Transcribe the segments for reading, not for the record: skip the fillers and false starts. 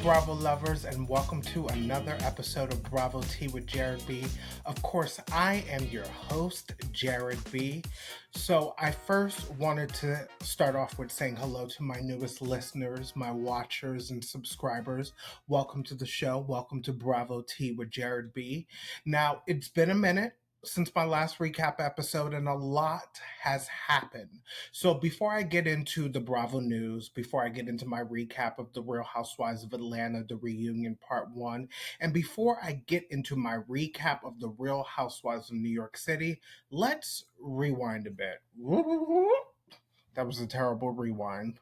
Bravo lovers, and welcome to another episode of Bravo Tea with Jared B. Of course, I am your host, Jared B. So I first wanted to start off with saying hello to my newest listeners, my watchers and subscribers. Welcome to the show. Welcome to Bravo Tea with Jared B. Now, it's been a minute since my last recap episode, and a lot has happened. So before I get into the Bravo news, before I get into my recap of the Real Housewives of Atlanta, the reunion part 1, and before I get into my recap of the Real Housewives of New York City, let's rewind a bit. That was a terrible rewind.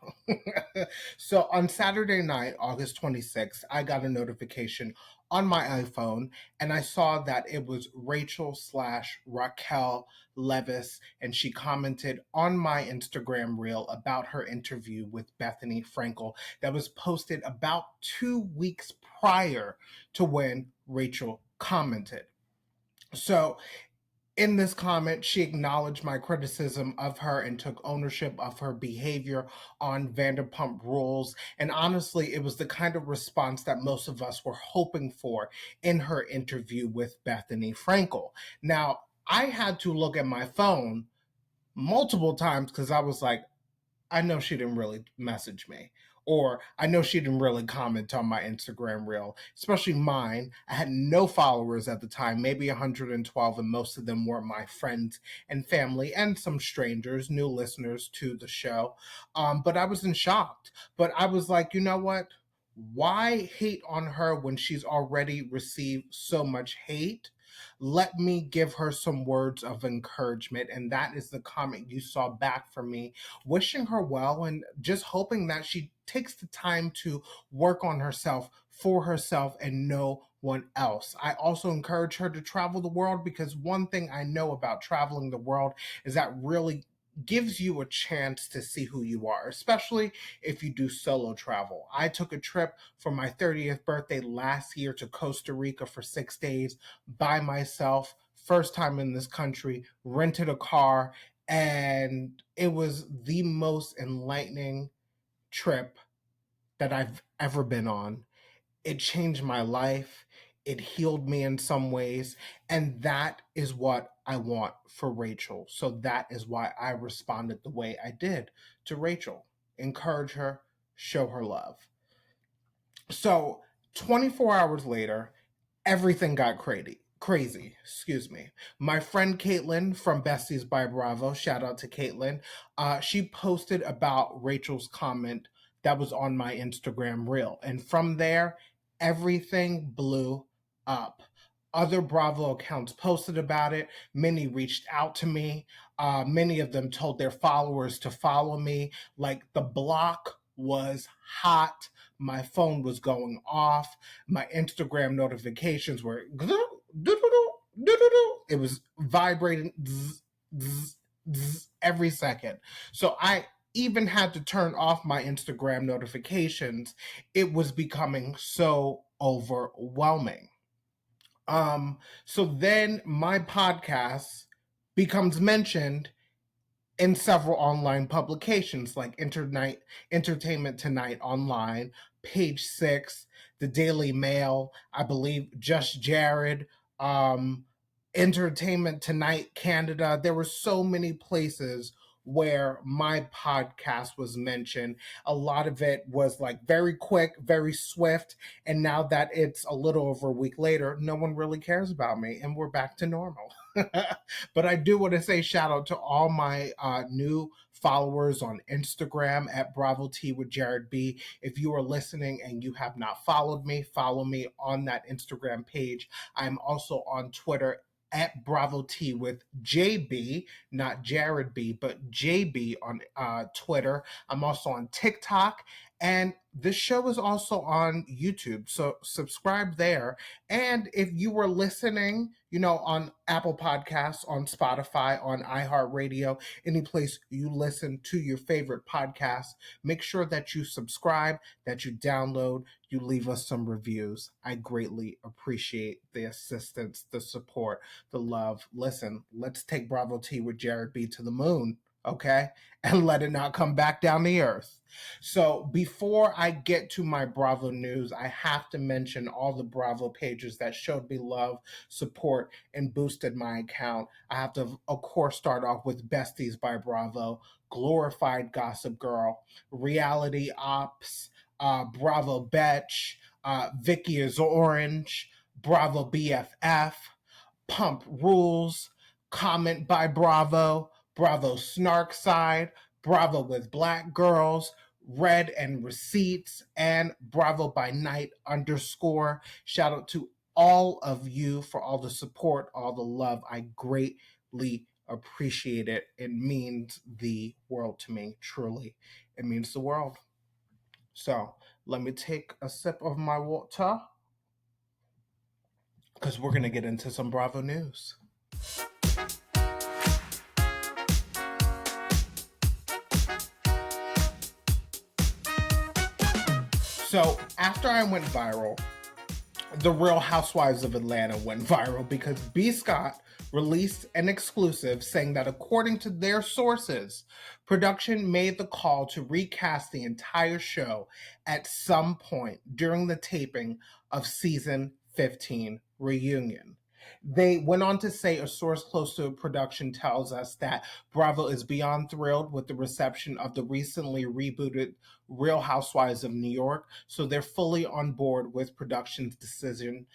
So on Saturday night, August 26th, I got a notification on my iPhone, and I saw that it was Rachel/Raquel Leviss, and she commented on my Instagram reel about her interview with Bethany Frankel that was posted about 2 weeks prior to when Rachel commented. So in this comment, she acknowledged my criticism of her and took ownership of her behavior on Vanderpump Rules. And honestly, it was the kind of response that most of us were hoping for in her interview with Bethany Frankel. Now, I had to look at my phone multiple times because I was like, I know she didn't really message me, or I know she didn't really comment on my Instagram reel, especially mine. I had no followers at the time, maybe 112, and most of them were my friends and family and some strangers, new listeners to the show. But I was in shock. But I was like, you know what? Why hate on her when she's already received so much hate? Let me give her some words of encouragement. And that is the comment you saw back from me, wishing her well and just hoping that she takes the time to work on herself for herself and no one else. I also encourage her to travel the world, because one thing I know about traveling the world is that really gives you a chance to see who you are, especially if you do solo travel. I took a trip for my 30th birthday last year to Costa Rica for 6 days by myself. First time in this country, rented a car, and it was the most enlightening trip that I've ever been on. It changed my life. It healed me in some ways. And that is what I want for Rachel. So that is why I responded the way I did to Rachel. Encourage her, show her love. So 24 hours later, everything got crazy. My friend Caitlin from Besties by Bravo, shout out to Caitlin, she posted about Rachel's comment that was on my Instagram reel. And from there, everything blew up. Other Bravo accounts posted about it. Many reached out to me. Many of them told their followers to follow me. Like, the block was hot. My phone was going off. My Instagram notifications were it was vibrating every second. So I even had to turn off my Instagram notifications. It was becoming so overwhelming. So then my podcast becomes mentioned in several online publications like Entertainment Tonight Online, Page Six, the Daily Mail, I believe Just Jared, Entertainment Tonight Canada. There were so many places where my podcast was mentioned. A lot of it was like very quick, very swift. And now that it's a little over a week later, no one really cares about me and we're back to normal. But I do want to say shout out to all my new followers on Instagram at Bravo Tea with Jared B. If you are listening and you have not followed me, follow me on that Instagram page. I'm also on Twitter at Bravo T with JB, not Jared B, but JB on Twitter. I'm also on TikTok, and this show is also on YouTube, so subscribe there. And if you were listening, on Apple Podcasts, on Spotify, on iHeartRadio, any place you listen to your favorite podcasts, make sure that you subscribe, that you download, you leave us some reviews. I greatly appreciate the assistance, the support, the love. Listen, let's take Bravo Tea with Jared B to the moon. okay? And let it not come back down the earth. So before I get to my Bravo news, I have to mention all the Bravo pages that showed me love, support, and boosted my account. I have to, of course, start off with Besties by Bravo, Glorified Gossip Girl, Reality Ops, Bravo Betch, Vicky is Orange, Bravo BFF, Pump Rules, Comment by Bravo, Bravo Snark Side, Bravo with Black Girls, Red and Receipts, and Bravo by Night underscore. Shout out to all of you for all the support, all the love. I greatly appreciate it. It means the world to me, truly. It means the world. So let me take a sip of my water because we're going to get into some Bravo news. So after I went viral, the Real Housewives of Atlanta went viral because B. Scott released an exclusive saying that according to their sources, production made the call to recast the entire show at some point during the taping of season 15 reunion. They went on to say a source close to production tells us that Bravo is beyond thrilled with the reception of the recently rebooted Real Housewives of New York, so they're fully on board with production's decision,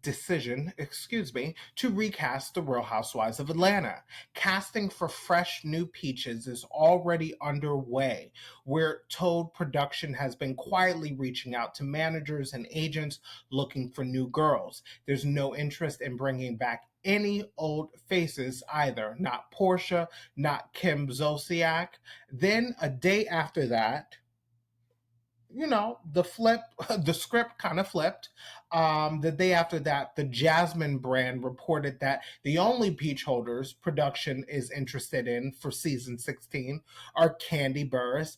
to recast the Real Housewives of Atlanta. Casting for fresh new peaches is already underway. We're told production has been quietly reaching out to managers and agents looking for new girls. There's no interest in bringing back any old faces either. Not Portia, not Kim Zolciak. Then a day after that, the script kind of flipped. The day after that, the Jasmine brand reported that the only peach holders production is interested in for season 16 are Candy Burris,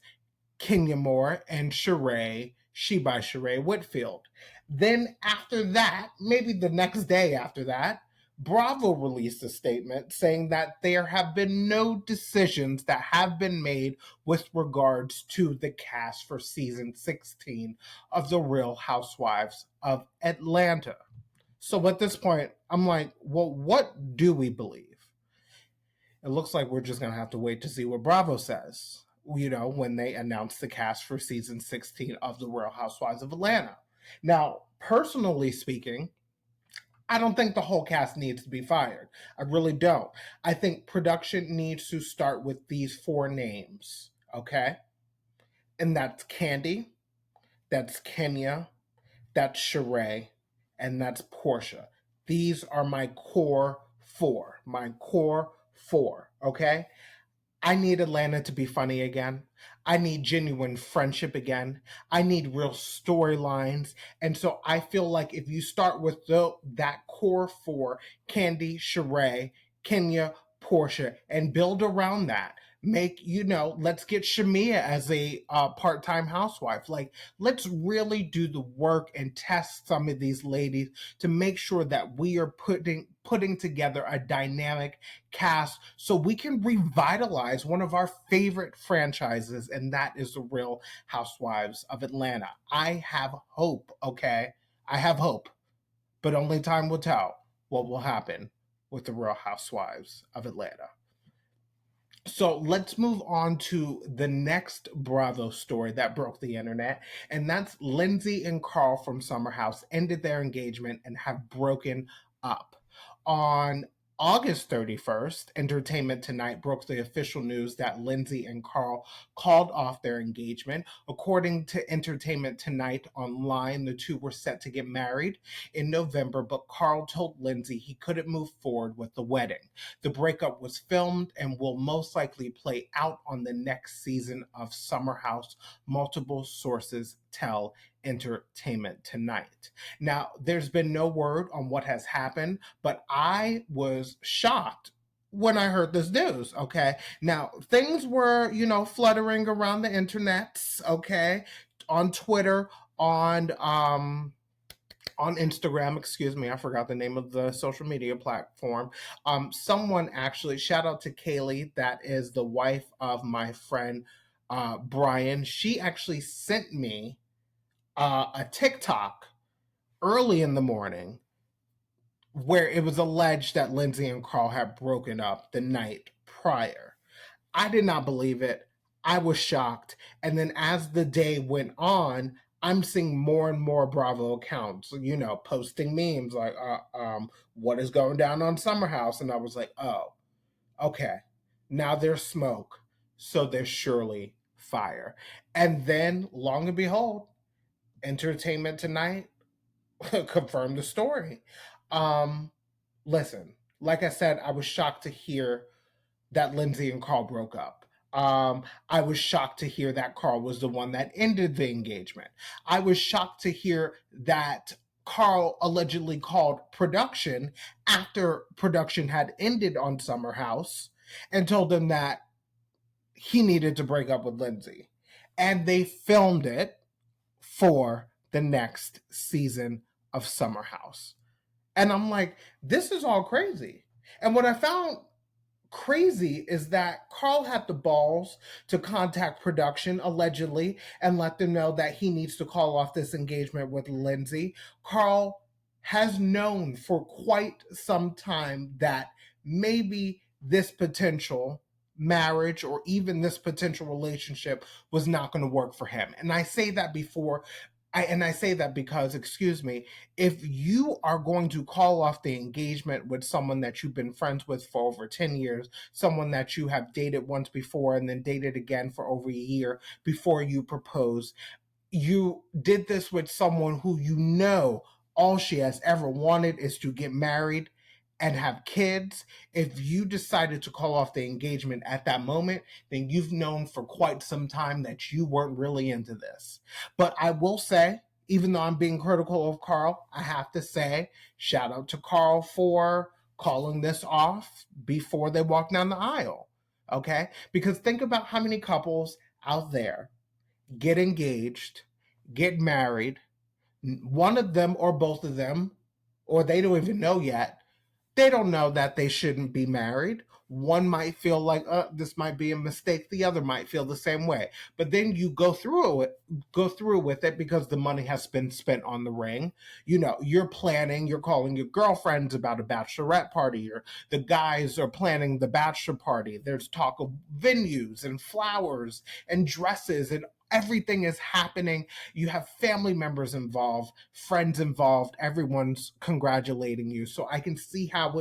Kenya Moore, and She by Sheree Whitfield. Then after that, maybe the next day after that, Bravo released a statement saying that there have been no decisions that have been made with regards to the cast for season 16 of The Real Housewives of Atlanta. So at this point, I'm like, well, what do we believe? It looks like we're just going to have to wait to see what Bravo says, when they announce the cast for season 16 of The Real Housewives of Atlanta. Now, personally speaking, I don't think the whole cast needs to be fired. I really don't. I think production needs to start with these four names, okay? And that's Candy, that's Kenya, that's Sheree, and that's Portia. These are my core four. Okay? I need Atlanta to be funny again. I need genuine friendship again. I need real storylines. And so I feel like if you start with that core four, Candy, Sheree, Kenya, Portia, and build around that, let's get Shamia as a part-time housewife. Like, let's really do the work and test some of these ladies to make sure that we are putting together a dynamic cast so we can revitalize one of our favorite franchises, and that is the Real Housewives of Atlanta. I have hope, okay? I have hope, but only time will tell what will happen with the Real Housewives of Atlanta. So let's move on to the next Bravo story that broke the internet, and that's Lindsay and Carl from Summer House ended their engagement and have broken up. On August 31st, Entertainment Tonight broke the official news that Lindsay and Carl called off their engagement. According to Entertainment Tonight online, the two were set to get married in November, but Carl told Lindsay he couldn't move forward with the wedding. The breakup was filmed and will most likely play out on the next season of Summer House, multiple sources tell Entertainment Tonight. Now, there's been no word on what has happened, but I was shocked when I heard this news, okay? Now, things were, fluttering around the internets, okay? On Twitter, on on Instagram, excuse me, I forgot the name of the social media platform. Someone actually, shout out to Kaylee, that is the wife of my friend Brian. She actually sent me a TikTok early in the morning where it was alleged that Lindsay and Carl had broken up the night prior. I did not believe it. I was shocked. And then as the day went on, I'm seeing more and more Bravo accounts, posting memes like, what is going down on Summer House? And I was like, oh, okay. Now there's smoke. So there's surely fire. And then, long and behold, Entertainment Tonight confirmed the story. Listen, like I said, I was shocked to hear that Lindsay and Carl broke up. I was shocked to hear that Carl was the one that ended the engagement. I was shocked to hear that Carl allegedly called production after production had ended on Summer House and told them that he needed to break up with Lindsay. And they filmed it for the next season of Summer House. And I'm like, this is all crazy. And what I found crazy is that Carl had the balls to contact production allegedly and let them know that he needs to call off this engagement with Lindsay. Carl has known for quite some time that maybe this potential marriage or even this potential relationship was not going to work for him. And I say that I say that because, excuse me, if you are going to call off the engagement with someone that you've been friends with for over 10 years, someone that you have dated once before and then dated again for over a year before you propose, you did this with someone who you know all she has ever wanted is to get married and have kids. If you decided to call off the engagement at that moment, then you've known for quite some time that you weren't really into this. But I will say, even though I'm being critical of Carl, I have to say, shout out to Carl for calling this off before they walked down the aisle. Okay? Because think about how many couples out there get engaged, get married, one of them or both of them, or they don't even know yet, they don't know that they shouldn't be married. One might feel like, this might be a mistake. The other might feel the same way. But then you go through with it because the money has been spent on the ring. You're planning, you're calling your girlfriends about a bachelorette party, or the guys are planning the bachelor party. There's talk of venues and flowers and dresses and everything is happening. You have family members involved, friends involved, everyone's congratulating you. So I can see how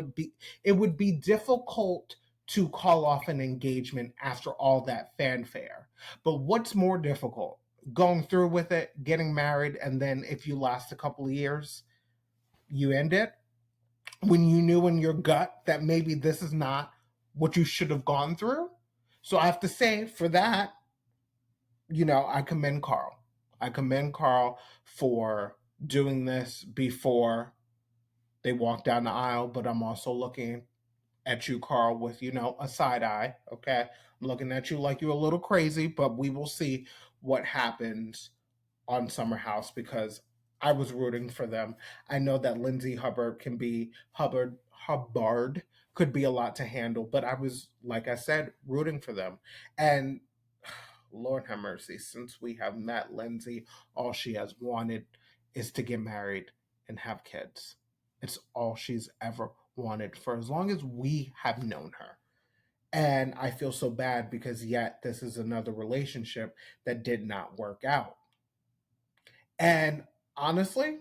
it would be difficult to call off an engagement after all that fanfare. But what's more difficult? Going through with it, getting married, and then if you last a couple of years, you end it when you knew in your gut that maybe this is not what you should have gone through. So I have to say, for that, I commend Carl. I commend Carl for doing this before they walk down the aisle, but I'm also looking at you, Carl, with, a side eye. Okay. I'm looking at you like you're a little crazy, but we will see what happens on Summer House because I was rooting for them. I know that Lindsay Hubbard could be a lot to handle, but I was, like I said, rooting for them. And Lord have mercy, since we have met Lindsay, all she has wanted is to get married and have kids. It's all she's ever wanted for as long as we have known her. And I feel so bad because yet this is another relationship that did not work out. And honestly,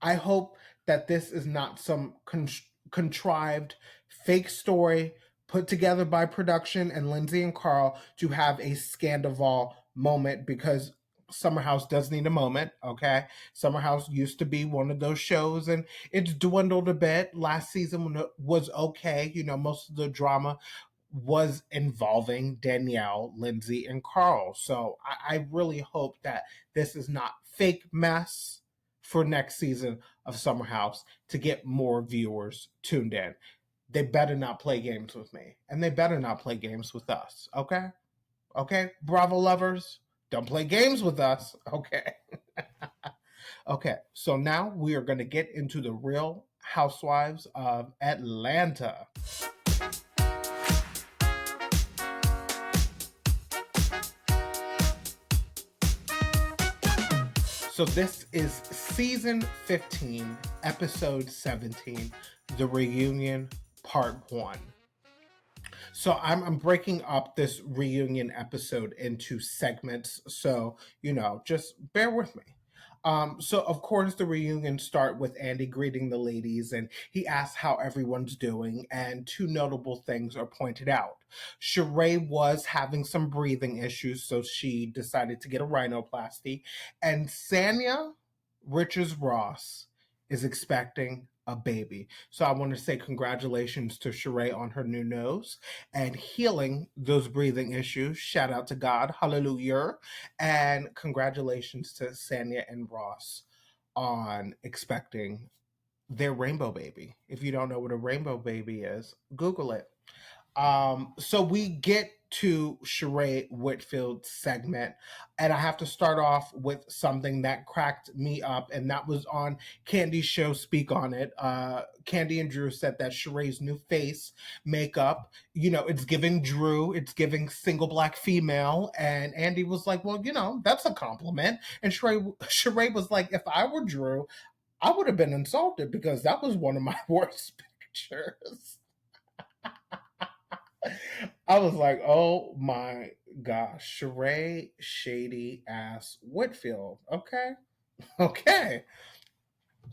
I hope that this is not some contrived fake story put together by production and Lindsay and Carl to have a Scandival moment because Summer House does need a moment, okay? Summer House used to be one of those shows and it's dwindled a bit. Last season was okay. Most of the drama was involving Danielle, Lindsay, and Carl. So I really hope that this is not fake mess for next season of Summer House to get more viewers tuned in. They better not play games with me. And they better not play games with us. Okay? Okay, Bravo lovers? Don't play games with us. Okay. Okay, so now we are going to get into the Real Housewives of Atlanta. So this is season 15, episode 17, The Reunion, part 1. So I'm breaking up this reunion episode into segments. So, just bear with me. So of course the reunion start with Andy greeting the ladies and he asks how everyone's doing and two notable things are pointed out. Sheree was having some breathing issues, so she decided to get a rhinoplasty. And Sanya Richards Ross is expecting a baby. So I want to say congratulations to Sheree on her new nose and healing those breathing issues. Shout out to God. Hallelujah. And congratulations to Sanya and Ross on expecting their rainbow baby. If you don't know what a rainbow baby is, Google it. So we get to Sheree Whitfield's segment, and I have to start off with something that cracked me up, and that was on Candy's show Speak On It. Candy and Drew said that Sheree's new face makeup, it's giving Drew, it's giving single black female, and Andy was like, well, that's a compliment. And Sheree was like, if I were Drew, I would have been insulted because that was one of my worst pictures. I was like, oh my gosh, Sheree Shady Ass Whitfield. Okay. Okay.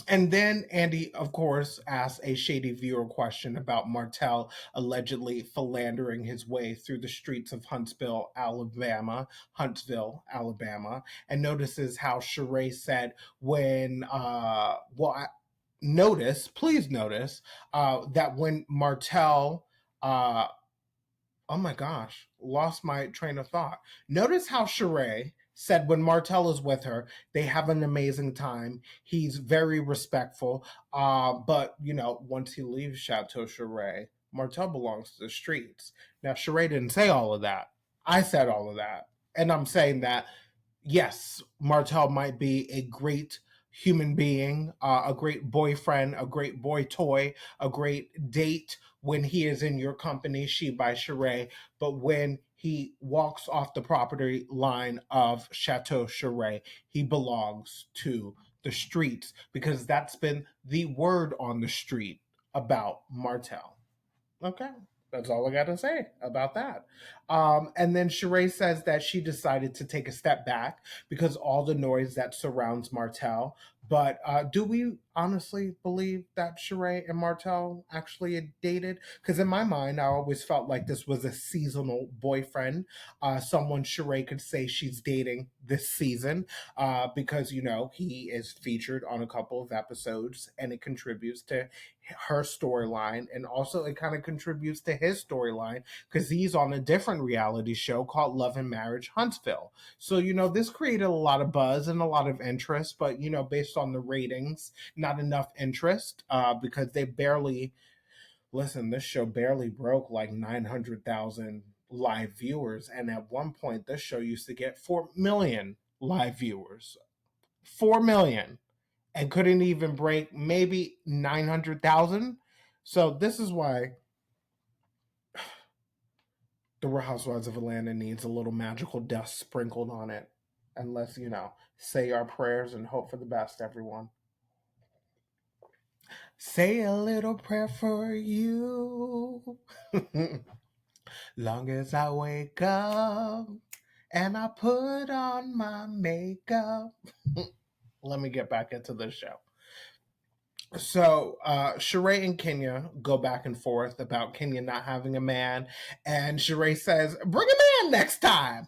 And then Andy, of course, asked a shady viewer question about Martell allegedly philandering his way through the streets of Huntsville, Alabama, and notices how Sheree said when, please notice that when Martell, oh my gosh, lost my train of thought. Notice how Sheree said when Martell is with her, they have an amazing time. He's very respectful. But, once he leaves Chateau Sheree, Martell belongs to the streets. Now, Sheree didn't say all of that. I said all of that. And I'm saying that, yes, Martell might be a great human being, a great boyfriend, a great boy toy, a great date when he is in your company, She by Sheree, but when he walks off the property line of Chateau Sheree, he belongs to the streets because that's been the word on the street about Martell. Okay. That's all I got to say about that. And then Sheree says that she decided to take a step back because all the noise that surrounds Martell. But do we honestly believe that Sheree and Martell actually dated? Because in my mind, I always felt like this was a seasonal boyfriend, someone Sheree could say she's dating this season because, he is featured on a couple of episodes and it contributes to her storyline, and also it kind of contributes to his storyline because he's on a different reality show called Love and Marriage Huntsville. So this created a lot of buzz and a lot of interest, but based on the ratings, not enough interest because they barely this show barely broke like 900,000 live viewers, and at one point this show used to get 4 million live viewers. 4 million, and couldn't even break maybe 900,000. So this is why the Real Housewives of Atlanta needs a little magical dust sprinkled on it. And let's, say our prayers and hope for the best, everyone. Say a little prayer for you. Long as I wake up and I put on my makeup. Let me get back into the show. So Sheree and Kenya go back and forth about Kenya not having a man, and Sheree says, "Bring a man next time."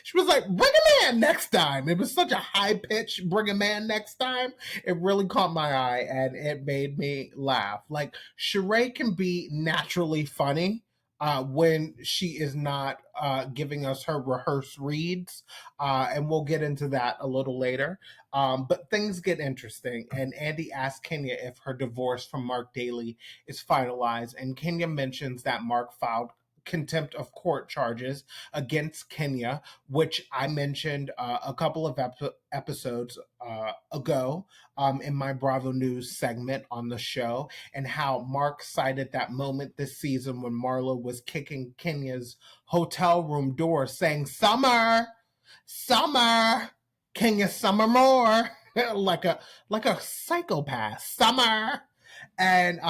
She was like, "Bring a man next time." It was such a high pitch, "Bring a man next time." It really caught my eye, and it made me laugh. Like Sheree can be naturally funny. When she is not giving us her rehearsed reads. And we'll get into that a little later. But things get interesting. And Andy asks Kenya if her divorce from Mark Daly is finalized. And Kenya mentions that Mark filed contempt of court charges against Kenya, which I mentioned a couple of episodes ago in my Bravo News segment on the show, and how Mark cited that moment this season when Marlo was kicking Kenya's hotel room door saying, "Summer, Summer, Kenya, Summer more." like a psychopath, Summer. And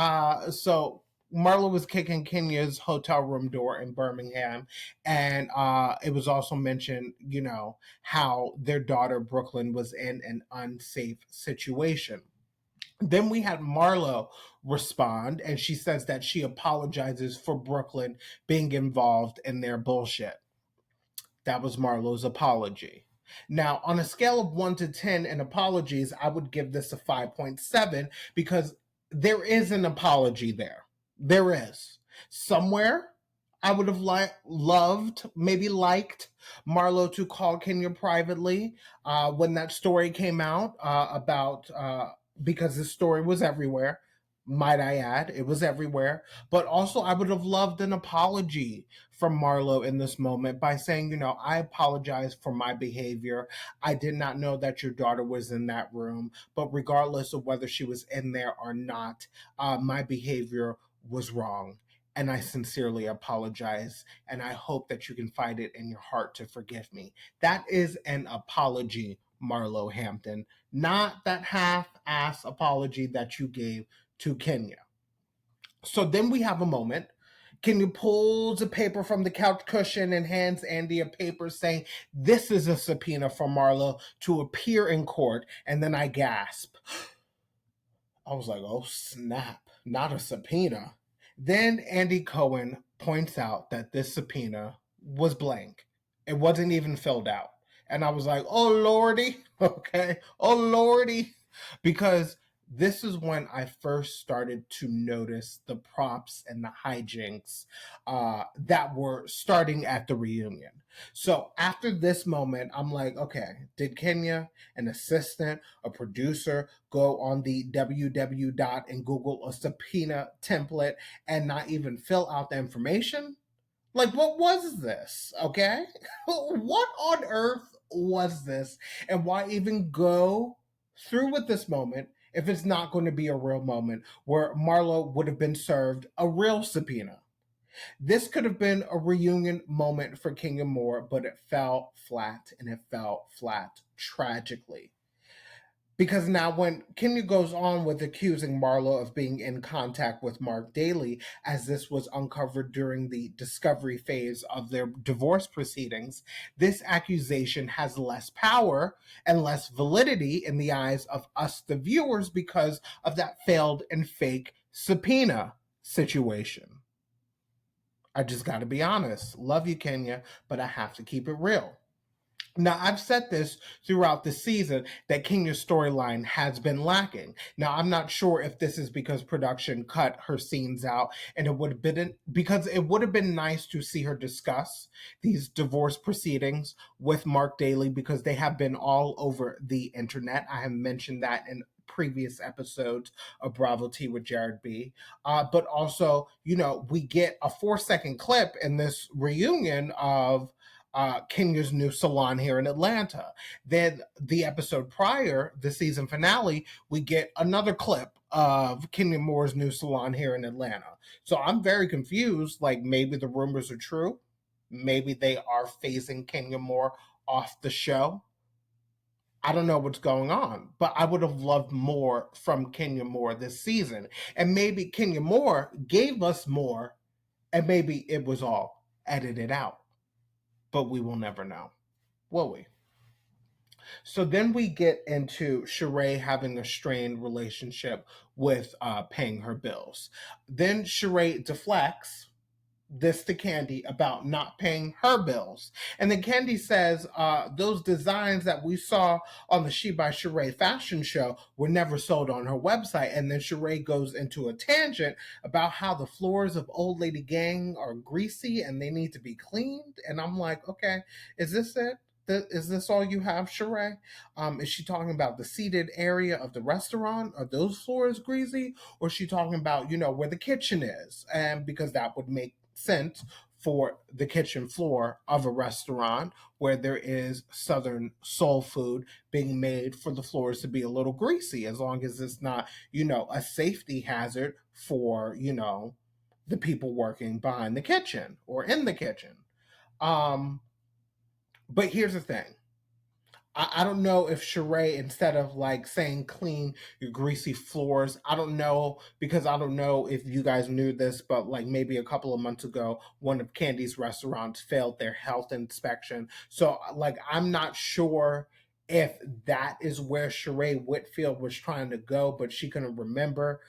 so Marlo was kicking Kenya's hotel room door in Birmingham, and it was also mentioned, how their daughter Brooklyn was in an unsafe situation. Then we had Marlo respond, and she says that she apologizes for Brooklyn being involved in their bullshit. That was Marlo's apology. Now, on a scale of 1 to 10 in apologies, I would give this a 5.7 because there is an apology there. There is. Somewhere, I would have loved, maybe liked Marlo to call Kenya privately when that story came out about, because the story was everywhere. Might I add, it was everywhere. But also, I would have loved an apology from Marlo in this moment by saying, I apologize for my behavior. I did not know that your daughter was in that room, but regardless of whether she was in there or not, my behavior was wrong. And I sincerely apologize. And I hope that you can find it in your heart to forgive me. That is an apology, Marlo Hampton, not that half-ass apology that you gave to Kenya. So then we have a moment. Kenya pulls a paper from the couch cushion and hands Andy a paper saying, "This is a subpoena for Marlo to appear in court." And then I gasp. I was like, oh snap, not a subpoena. Then Andy Cohen points out that this subpoena was blank. It wasn't even filled out. And I was like, oh lordy, okay, oh lordy. Because this is when I first started to notice the props and the hijinks that were starting at the reunion. So after this moment, I'm like, okay, did Kenya, an assistant, a producer, go on the www dot and Google a subpoena template and not even fill out the information? Like, what was this? Okay? What on earth was this? And why even go through with this moment if it's not going to be a real moment where Marlo would have been served a real subpoena? This could have been a reunion moment for Kenya Moore, but it fell flat, and it fell flat tragically. Because now, when Kenya goes on with accusing Marlo of being in contact with Mark Daly, as this was uncovered during the discovery phase of their divorce proceedings, this accusation has less power and less validity in the eyes of us, the viewers, because of that failed and fake subpoena situation. I just got to be honest. Love you, Kenya, but I have to keep it real. Now, I've said this throughout the season that Kenya's storyline has been lacking. Now, I'm not sure if this is because production cut her scenes out, and it would have been because it would have been nice to see her discuss these divorce proceedings with Mark Daly, because they have been all over the internet. I have mentioned that in previous episodes of Bravo Tea with Jared B. But also, we get a 4-second clip in this reunion of Kenya's new salon here in Atlanta. Then the episode prior, the season finale, we get another clip of Kenya Moore's new salon here in Atlanta. So I'm very confused. Like, maybe the rumors are true. Maybe they are phasing Kenya Moore off the show. I don't know what's going on, but I would have loved more from Kenya Moore this season. And maybe Kenya Moore gave us more, and maybe it was all edited out. But we will never know, will we? So then we get into Sheree having a strained relationship with paying her bills. Then Sheree deflects this to Candy about not paying her bills. And then Candy says those designs that we saw on the She by Sheree fashion show were never sold on her website. And then Sheree goes into a tangent about how the floors of Old Lady Gang are greasy and they need to be cleaned. And I'm like, okay, is this it? Is this all you have, Sheree? Is she talking about the seated area of the restaurant? Are those floors greasy? Or is she talking about, where the kitchen is? And because that would make sense for the kitchen floor of a restaurant where there is Southern soul food being made for the floors to be a little greasy, as long as it's not, a safety hazard for, the people working behind the kitchen or in the kitchen. Um, but here's the thing. I don't know if Sheree, instead of like saying clean your greasy floors, I don't know, because I don't know if you guys knew this, but like maybe a couple of months ago, one of Candy's restaurants failed their health inspection. So like I'm not sure if that is where Sheree Whitfield was trying to go, but she couldn't remember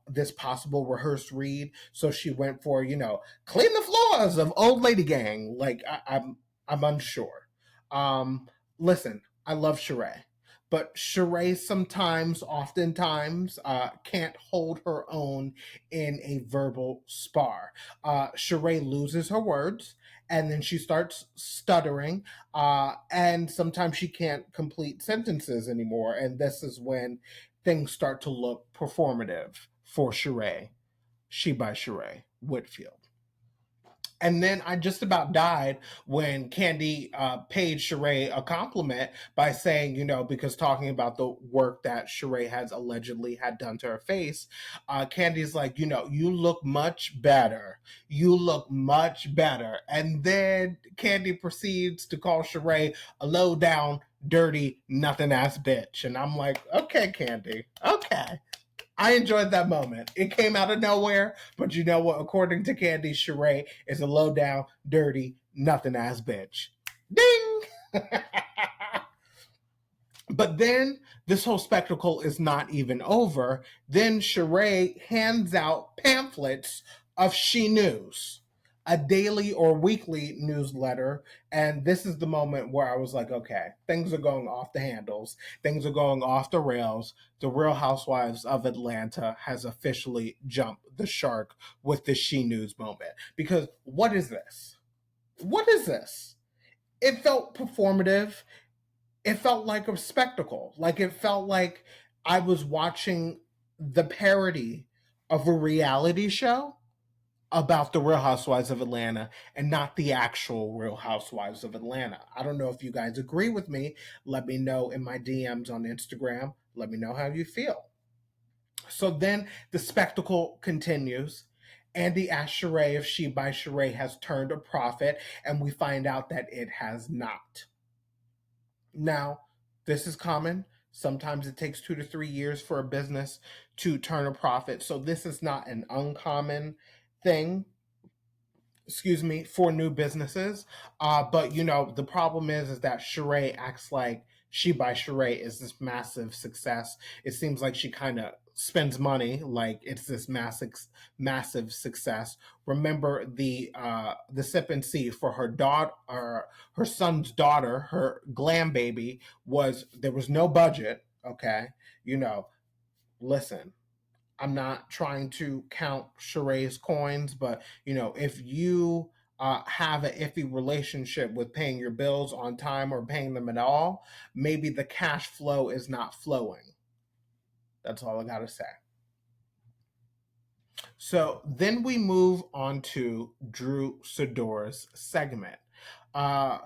this possible rehearsed read. So she went for, clean the floors of Old Lady Gang. Like I'm unsure. Um, Listen, I love Sheree, but Sheree oftentimes, can't hold her own in a verbal spar. Sheree loses her words, and then she starts stuttering, and sometimes she can't complete sentences anymore. And this is when things start to look performative for Sheree, she by Sheree Whitfield. And then I just about died when Candy paid Sheree a compliment by saying, because talking about the work that Sheree has allegedly had done to her face, Candy's like, you look much better. You look much better. And then Candy proceeds to call Sheree a low down, dirty, nothing ass bitch. And I'm like, okay, Candy, okay. I enjoyed that moment. It came out of nowhere, but you know what? According to Candy, Sheree is a low down, dirty, nothing ass bitch. Ding! But then this whole spectacle is not even over. Then Sheree hands out pamphlets of She News, a daily or weekly newsletter. And this is the moment where I was like, okay, things are going off the handles. Things are going off the rails. The Real Housewives of Atlanta has officially jumped the shark with the She News moment. Because what is this? What is this? It felt performative. It felt like a spectacle. Like it felt like I was watching the parody of a reality show about the Real Housewives of Atlanta and not the actual Real Housewives of Atlanta. I don't know if you guys agree with me. Let me know in my DMs on Instagram. Let me know how you feel. So then the spectacle continues. Andy asks Sheree if She by Sheree has turned a profit, and we find out that it has not. Now, this is common. Sometimes it takes 2 to 3 years for a business to turn a profit. So this is not an uncommon thing, for new businesses. But the problem is that Sheree acts like She by Sheree is this massive success. It seems like she kind of spends money like it's this massive success. Remember the sip and see for her daughter, her son's daughter, her glam baby, there was no budget. Okay, listen, I'm not trying to count Sheree's coins, but if you have an iffy relationship with paying your bills on time or paying them at all, maybe the cash flow is not flowing. That's all I gotta say. So then we move on to Drew Sidor's segment. Uh,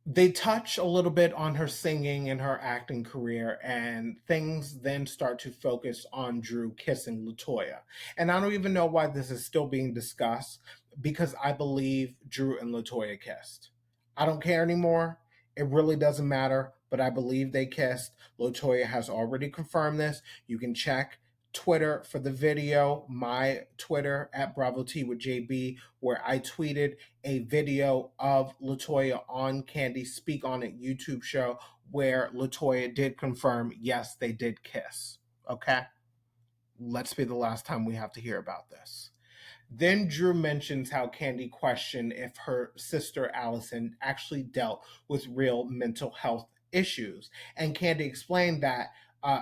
they touch a little bit on her singing and her acting career, and things then start to focus on Drew kissing Latoya. And I don't even know why this is still being discussed, because I believe Drew and Latoya kissed. I don't care anymore. It really doesn't matter, but I believe they kissed. Latoya has already confirmed this. You can check Twitter for the video, my Twitter at Bravo T with JB, where I tweeted a video of Latoya on Candy Speak On It YouTube show where Latoya did confirm, yes, they did kiss. Okay? Let's be the last time we have to hear about this. Then Drew mentions how Candy questioned if her sister Allison actually dealt with real mental health issues. And Candy explained that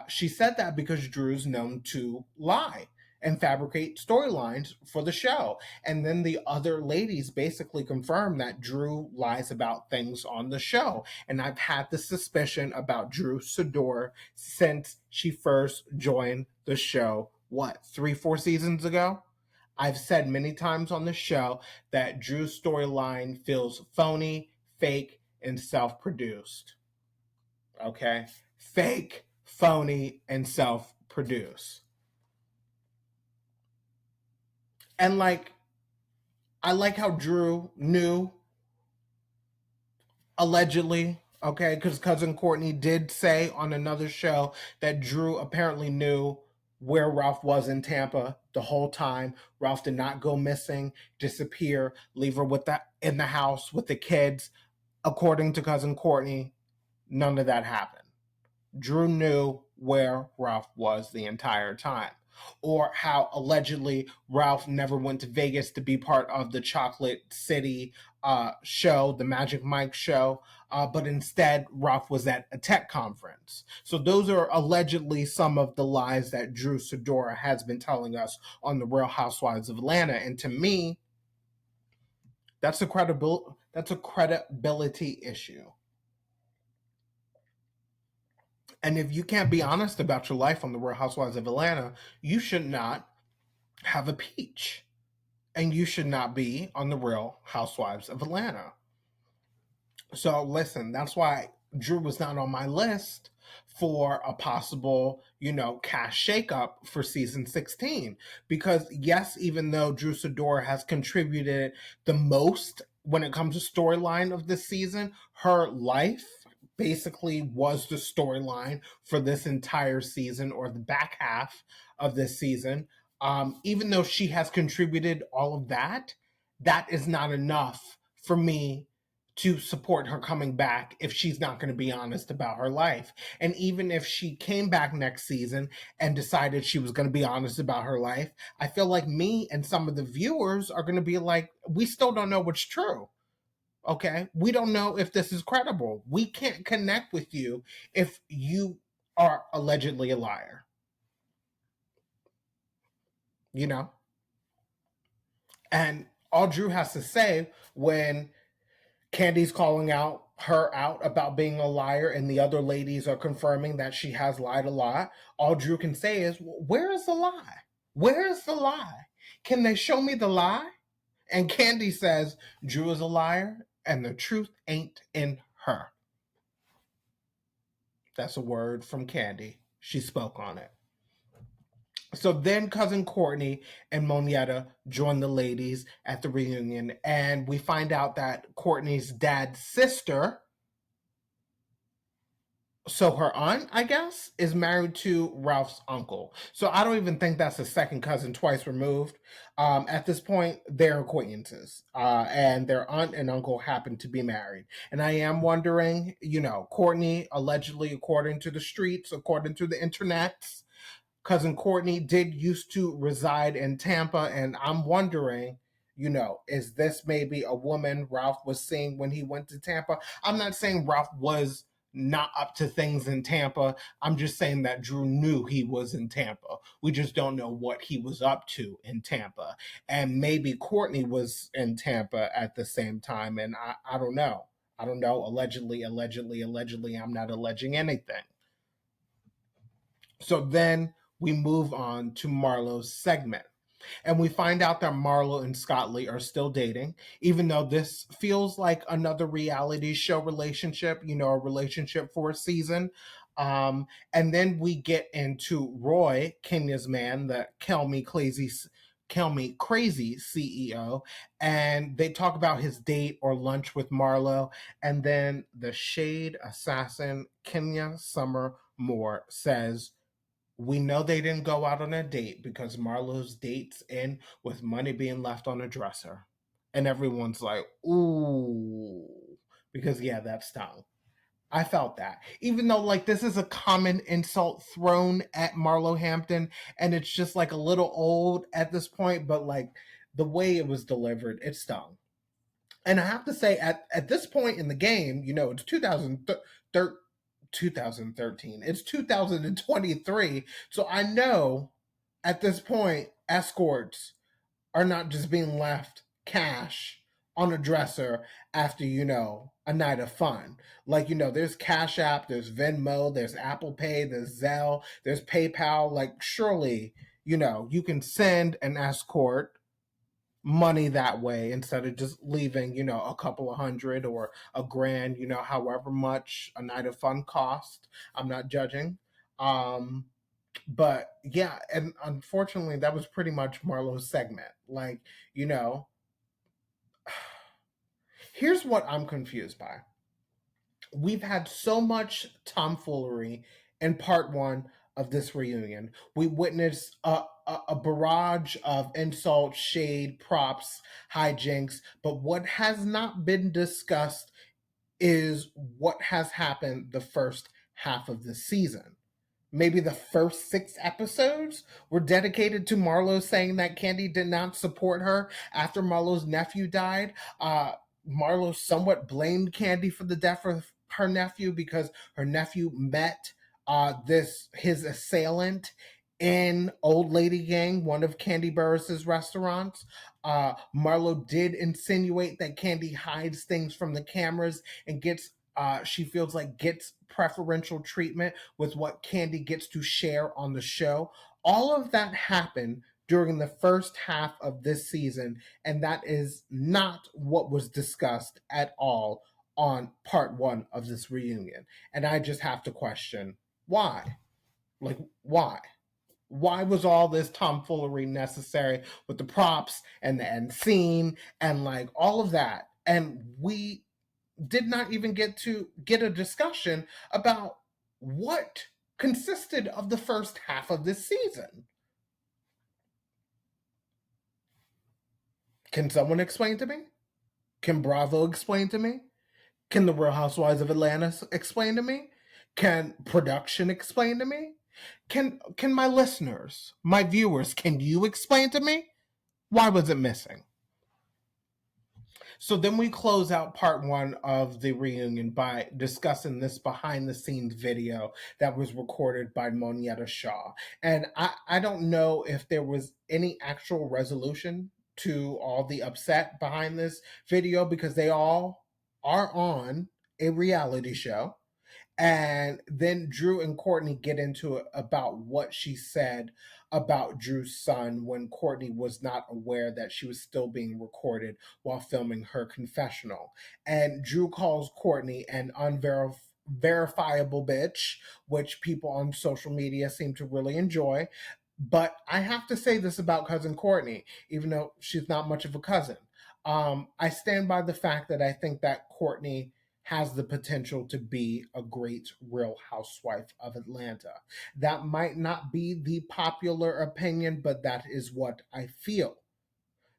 she said that because Drew's known to lie and fabricate storylines for the show. And then the other ladies basically confirmed that Drew lies about things on the show. And I've had the suspicion about Drew Sidor since she first joined the show, 3, 4 seasons ago? I've said many times on the show that Drew's storyline feels phony, fake, and self produced. Okay? Fake, phony, and self produced. And like, I like how Drew knew, allegedly, okay, because cousin Courtney did say on another show that Drew apparently knew where Ralph was in Tampa the whole time. Ralph did not go missing, disappear, leave her with in the house with the kids. According to cousin Courtney, none of that happened. Drew knew where Ralph was the entire time. Or how allegedly Ralph never went to Vegas to be part of the Chocolate City show, the Magic Mike show, but instead Ralph was at a tech conference. So those are allegedly some of the lies that Drew Sidora has been telling us on the Real Housewives of Atlanta. And to me, that's a credibility issue. And if you can't be honest about your life on the Real Housewives of Atlanta, you should not have a peach. And you should not be on the Real Housewives of Atlanta. So listen, that's why Drew was not on my list for a possible, cast shakeup for season 16. Because yes, even though Drew Sidora has contributed the most when it comes to storyline of this season, her life basically was the storyline for this entire season, or the back half of this season. Even though she has contributed all of that, that is not enough for me to support her coming back if she's not going to be honest about her life. And even if she came back next season and decided she was going to be honest about her life, I feel like me and some of the viewers are going to be like, we still don't know what's true. Okay? We don't know if this is credible. We can't connect with you if you are allegedly a liar. You know? And all Drew has to say when Candy's calling her out about being a liar, and the other ladies are confirming that she has lied a lot, all Drew can say is, where is the lie? Where is the lie? Can they show me the lie? And Candy says Drew is a liar and the truth ain't in her. That's a word from Candy. She spoke on it. So then cousin Courtney and Monietta join the ladies at the reunion, and we find out that Courtney's dad's sister, so her aunt, I guess, is married to Ralph's uncle. So I don't even think that's a second cousin twice removed. At this point, they're acquaintances, and their aunt and uncle happen to be married. And I am wondering, Courtney, allegedly, according to the streets, according to the internets, cousin Courtney did used to reside in Tampa, and I'm wondering, is this maybe a woman Ralph was seeing when he went to Tampa? I'm not saying Ralph was not up to things in Tampa. I'm just saying that Drew knew he was in Tampa. We just don't know what he was up to in Tampa. And maybe Courtney was in Tampa at the same time, and I don't know. I don't know. Allegedly, I'm not alleging anything. So then we move on to Marlo's segment. And we find out that Marlo and Scott Lee are still dating, even though this feels like another reality show relationship, a relationship for a season. And then we get into Roy, Kenya's man, the Kill Me Crazy CEO, and they talk about his date or lunch with Marlo. And then the shade assassin, Kenya Summer Moore, says, we know they didn't go out on a date because Marlo's dates end with money being left on a dresser. And everyone's like, ooh, because yeah, that stung. I felt that. Even though like this is a common insult thrown at Marlo Hampton, and it's just like a little old at this point, but like the way it was delivered, it stung. And I have to say, at this point in the game, it's 2013. It's 2023. So I know at this point, escorts are not just being left cash on a dresser after, a night of fun. Like, there's Cash App, there's Venmo, there's Apple Pay, there's Zelle, there's PayPal. Like, surely, you can send an escort money that way instead of just leaving, a couple of hundred or $1,000, however much a night of fun cost. I'm not judging. But yeah, and unfortunately, that was pretty much Marlo's segment. Like, here's what I'm confused by. We've had so much tomfoolery in part one of this reunion. We witnessed a barrage of insults, shade, props, hijinks, but what has not been discussed is what has happened the first half of the season. Maybe the first 6 episodes were dedicated to Marlo saying that Candy did not support her after Marlo's nephew died. Marlo somewhat blamed Candy for the death of her nephew because her nephew met his assailant in Old Lady Gang, one of Candy Burris's restaurants. Marlo did insinuate that Candy hides things from the cameras and she feels like gets preferential treatment with what Candy gets to share on the show. All of that happened during the first half of this season, and that is not what was discussed at all on part one of this reunion. And I just have to question why? Like, why? Why was all this tomfoolery necessary with the props and the end scene and like all of that? And we did not even get a discussion about what consisted of the first half of this season. Can someone explain to me? Can Bravo explain to me? Can the Real Housewives of Atlanta explain to me? Can production explain to me? Can my listeners, my viewers, can you explain to me? Why was it missing? So then we close out part one of the reunion by discussing this behind the scenes video that was recorded by Monietta Shaw. And I don't know if there was any actual resolution to all the upset behind this video because they all are on a reality show. And then Drew and Courtney get into it about what she said about Drew's son when Courtney was not aware that she was still being recorded while filming her confessional. And Drew calls Courtney an unverifiable bitch, which people on social media seem to really enjoy. But I have to say this about cousin Courtney, even though she's not much of a cousin. I stand by the fact that I think that Courtney has the potential to be a great Real Housewife of Atlanta. That might not be the popular opinion, but that is what I feel.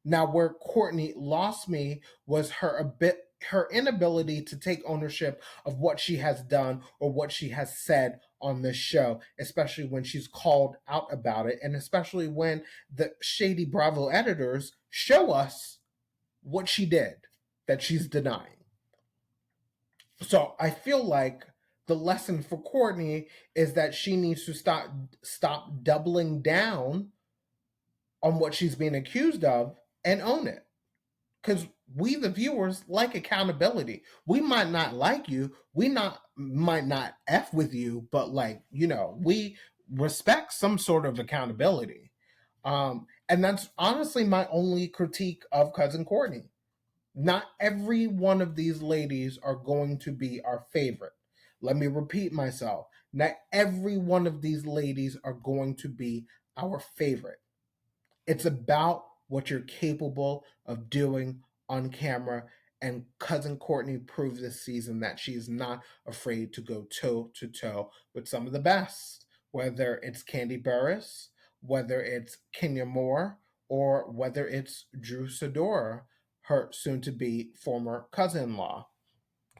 Now, where Courtney lost me was her inability to take ownership of what she has done or what she has said on this show, especially when she's called out about it, and especially when the shady Bravo editors show us what she did that she's denying. So I feel like the lesson for Courtney is that she needs to stop doubling down on what she's being accused of and own it. Because we, the viewers, like accountability. We might not like you, might not F with you, but we respect some sort of accountability. And that's honestly my only critique of cousin Courtney. Not every one of these ladies are going to be our favorite. Let me repeat myself. Not every one of these ladies are going to be our favorite. It's about what you're capable of doing on camera. And cousin Courtney proved this season that she's not afraid to go toe to toe with some of the best, whether it's Candy Burris, whether it's Kenya Moore, or whether it's Drew Sidora, her soon-to-be former cousin-in-law,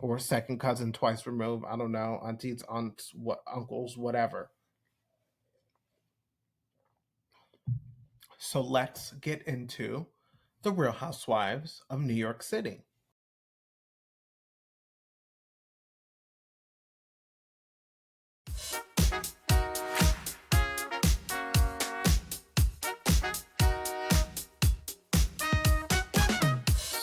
or second cousin twice removed. I don't know, aunties, aunts, uncles, whatever. So let's get into the Real Housewives of New York City.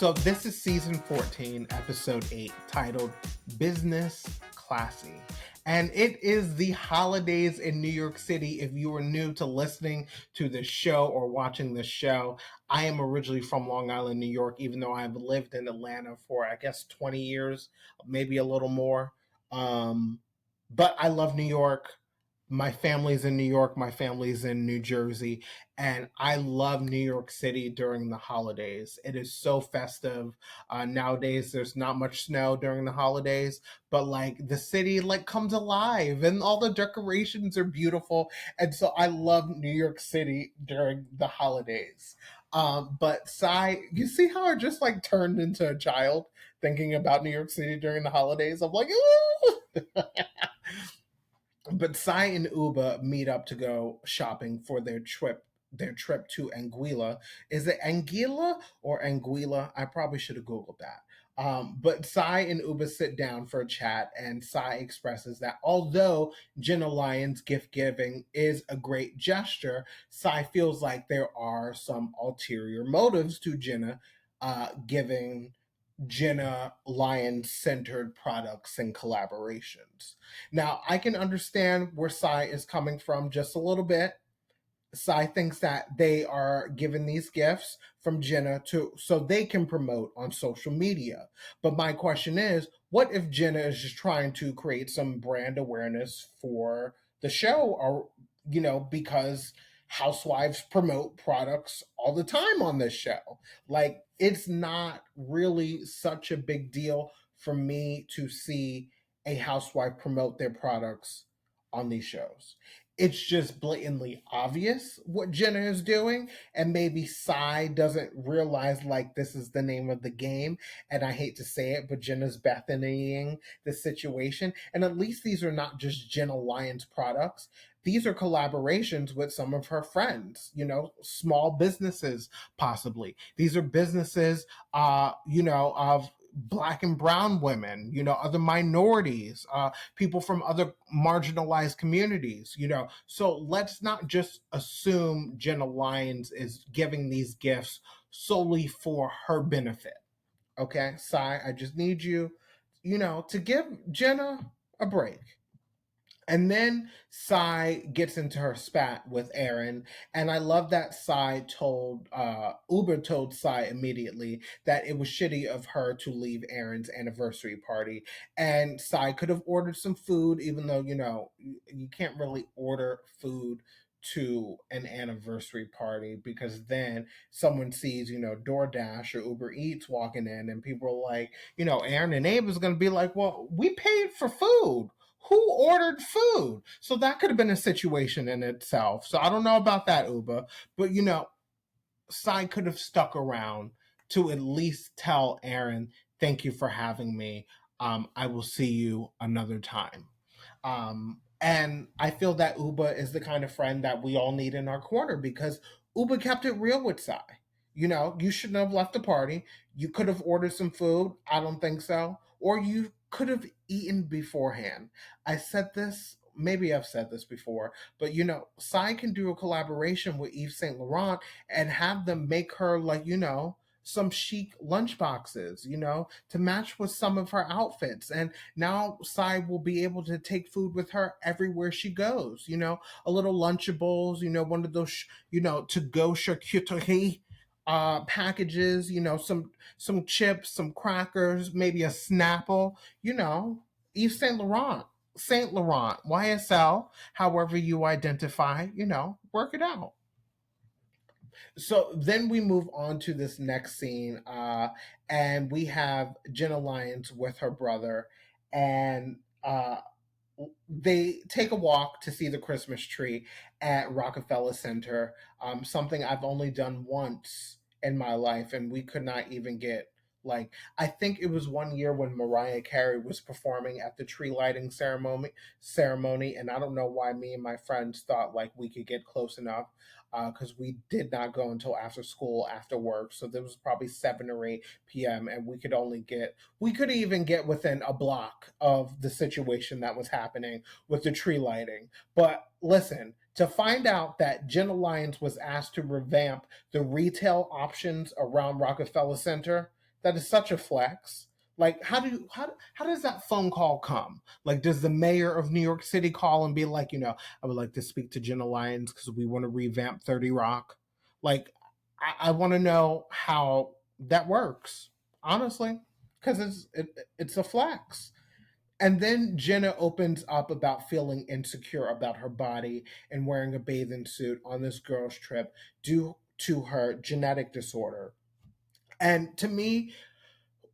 So this is season 14, episode 8, titled Business Classy. And it is the holidays in New York City. If you are new to listening to this show or watching this show, I am originally from Long Island, New York, even though I've lived in Atlanta for, I guess, 20 years, maybe a little more. Um, but I love New York. My family's in New York, my family's in New Jersey, and I love New York City during the holidays. It is so festive. Nowadays, there's not much snow during the holidays, but like the city like comes alive and all the decorations are beautiful. And so I love New York City during the holidays. But Sai, you see how I just like turned into a child thinking about New York City during the holidays? I'm like, ooh! But Sai and Uba meet up to go shopping for their trip to Anguilla. Is it Anguilla or Anguilla? I probably should have Googled that. But Sai and Uba sit down for a chat, and Sai expresses that although Jenna Lyons' gift giving is a great gesture, Sai feels like there are some ulterior motives to Jenna giving Jenna Lyons centered products and collaborations. Now, I can understand where Sai is coming from just a little bit. Sai thinks that they are given these gifts from Jenna to so they can promote on social media. But my question is, what if Jenna is just trying to create some brand awareness for the show, or because housewives promote products all the time on this show? Like, it's not really such a big deal for me to see a housewife promote their products on these shows. It's just blatantly obvious what Jenna is doing, and maybe Sai doesn't realize like this is the name of the game. And I hate to say it, but Jenna's Bethanying the situation. And at least these are not just Jenna Lyons products. These are collaborations with some of her friends, small businesses, possibly. These are businesses, of black and brown women, other minorities, people from other marginalized communities, So let's not just assume Jenna Lyons is giving these gifts solely for her benefit. Okay, Sai, I just need you, to give Jenna a break. And then Sai gets into her spat with Aaron, and I love that Uber told Sai immediately that it was shitty of her to leave Aaron's anniversary party, and Sai could have ordered some food, even though you can't really order food to an anniversary party, because then someone sees DoorDash or Uber Eats walking in, and people are like, Aaron and Abe is going to be like, well, we paid for food, who ordered food? So that could have been a situation in itself. So I don't know about that, Uba, but Sai could have stuck around to at least tell Aaron, thank you for having me. I will see you another time. And I feel that Uba is the kind of friend that we all need in our corner, because Uba kept it real with Sai. You shouldn't have left the party. You could have ordered some food. I don't think so. Or you could have eaten beforehand. I said this, maybe I've said this before, but Sai can do a collaboration with Yves Saint Laurent and have them make her like, some chic lunch boxes, to match with some of her outfits. And now Sai will be able to take food with her everywhere she goes, a little Lunchables, one of those, to go charcuterie packages, some chips, some crackers, maybe a Snapple, Yves Saint Laurent, YSL, however you identify, work it out. So then we move on to this next scene, and we have Jenna Lyons with her brother, and they take a walk to see the Christmas tree at Rockefeller Center, something I've only done once in my life, and we could not even get like, I think it was one year when Mariah Carey was performing at the tree lighting ceremony, and I don't know why me and my friends thought like we could get close enough, because we did not go until after school, after work. So there was probably 7 or 8 p.m., and we could even get within a block of the situation that was happening with the tree lighting. But listen, to find out that Jenna Lyons was asked to revamp the retail options around Rockefeller Center, that is such a flex. Like, how does that phone call come? Like, does the mayor of New York City call and be like, I would like to speak to Jenna Lyons because we want to revamp 30 Rock? Like, I want to know how that works, honestly, because it's a flex. And then Jenna opens up about feeling insecure about her body and wearing a bathing suit on this girl's trip due to her genetic disorder. And to me,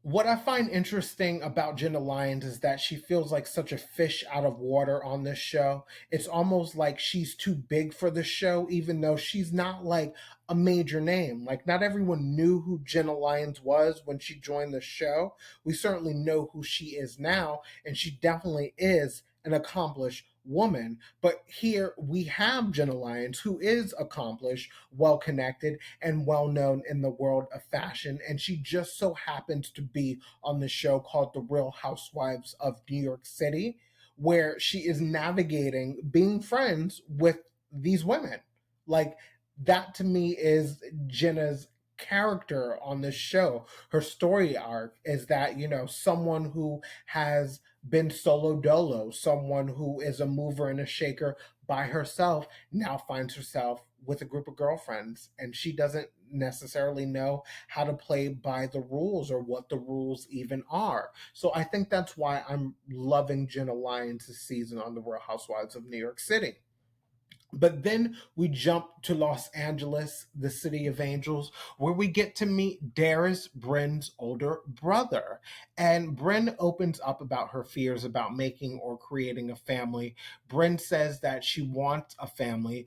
what I find interesting about Jenna Lyons is that she feels like such a fish out of water on this show. It's almost like she's too big for the show, even though she's not like a major name. Like, not everyone knew who Jenna Lyons was when she joined the show. We certainly know who she is now, and she definitely is an accomplished woman. But here we have Jenna Lyons, who is accomplished, well connected, and well known in the world of fashion. And she just so happens to be on the show called The Real Housewives of New York City, where she is navigating being friends with these women. Like, that to me is Jenna's character on this show. Her story arc is that, someone who has been solo dolo, someone who is a mover and a shaker by herself, now finds herself with a group of girlfriends, and she doesn't necessarily know how to play by the rules or what the rules even are. So I think that's why I'm loving Jenna Lyons' season on The Real Housewives of New York City. But then we jump to Los Angeles, the city of angels, where we get to meet Darius, Bryn's older brother. And Bryn opens up about her fears about making or creating a family. Bryn says that she wants a family.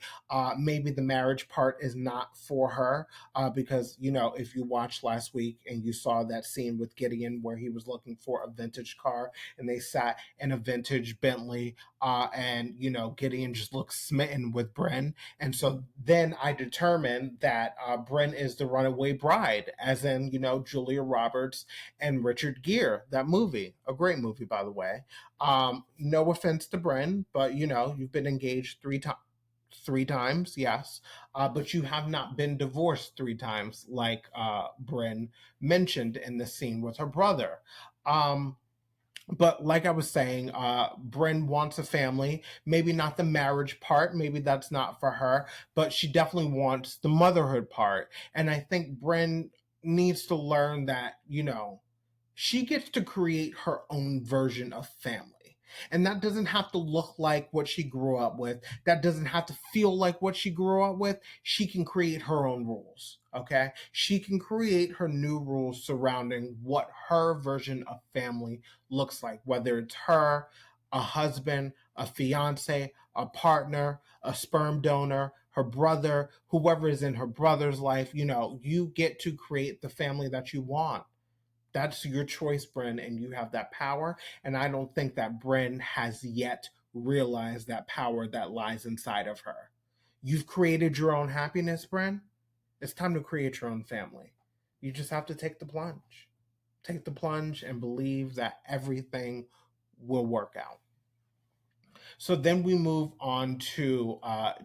Maybe the marriage part is not for her because, if you watched last week and you saw that scene with Gideon where he was looking for a vintage car and they sat in a vintage Bentley and Gideon just looks smitten with Bryn, and so then I determined that Bryn is the runaway bride, as in Julia Roberts and Richard Gere. That movie, a great movie by the way. No offense to Bryn, but you've been engaged three times, yes, but you have not been divorced three times, like Bryn mentioned in the scene with her brother. But like I was saying, Bryn wants a family. Maybe not the marriage part. Maybe that's not for her. But she definitely wants the motherhood part. And I think Bryn needs to learn that, she gets to create her own version of family. And that doesn't have to look like what she grew up with. That doesn't have to feel like what she grew up with. She can create her own rules. Okay. She can create her new rules surrounding what her version of family looks like, whether it's her, a husband, a fiance, a partner, a sperm donor, her brother, whoever is in her brother's life. You get to create the family that you want. That's your choice, Bryn, and you have that power. And I don't think that Bryn has yet realized that power that lies inside of her. You've created your own happiness, Bryn. It's time to create your own family. You just have to take the plunge. Take the plunge and believe that everything will work out. So then we move on to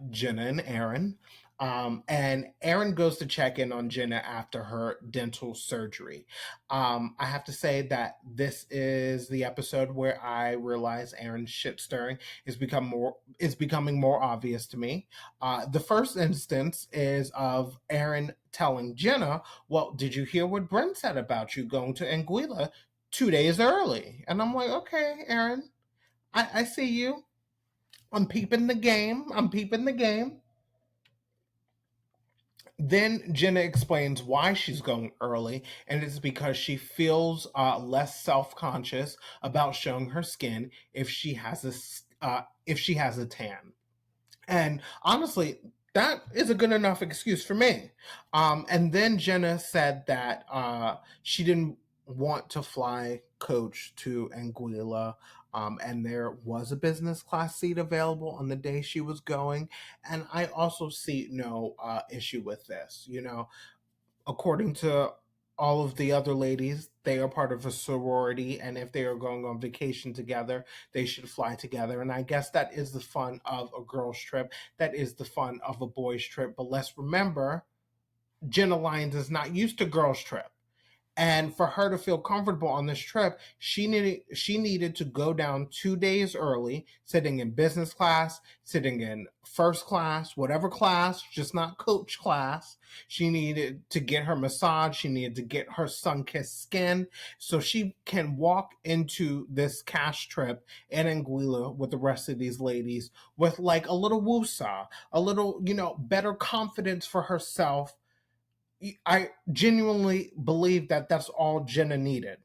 Jenna and Aaron. And Aaron goes to check in on Jenna after her dental surgery. I have to say that this is the episode where I realize Aaron's shit stirring is becoming more obvious to me. The first instance is of Aaron telling Jenna, "Well, did you hear what Brent said about you going to Anguilla 2 days early?" And I'm like, "Okay, Aaron, I see you. I'm peeping the game. I'm peeping the game." Then Jenna explains why she's going early, and it's because she feels less self-conscious about showing her skin if she has a tan. And honestly, that is a good enough excuse for me. And then Jenna said that she didn't want to fly coach to Anguilla, and there was a business class seat available on the day she was going. And I also see no issue with this. According to all of the other ladies, they are part of a sorority, and if they are going on vacation together, they should fly together. And I guess that is the fun of a girl's trip. That is the fun of a boy's trip. But let's remember, Jenna Lyons is not used to girls' trip. And for her to feel comfortable on this trip, she needed to go down 2 days early, sitting in business class, sitting in first class, whatever class, just not coach class. She needed to get her massage. She needed to get her sun-kissed skin so she can walk into this cash trip in Anguilla with the rest of these ladies with like a little woosah, a little, better confidence for herself. I genuinely believe that that's all Jenna needed.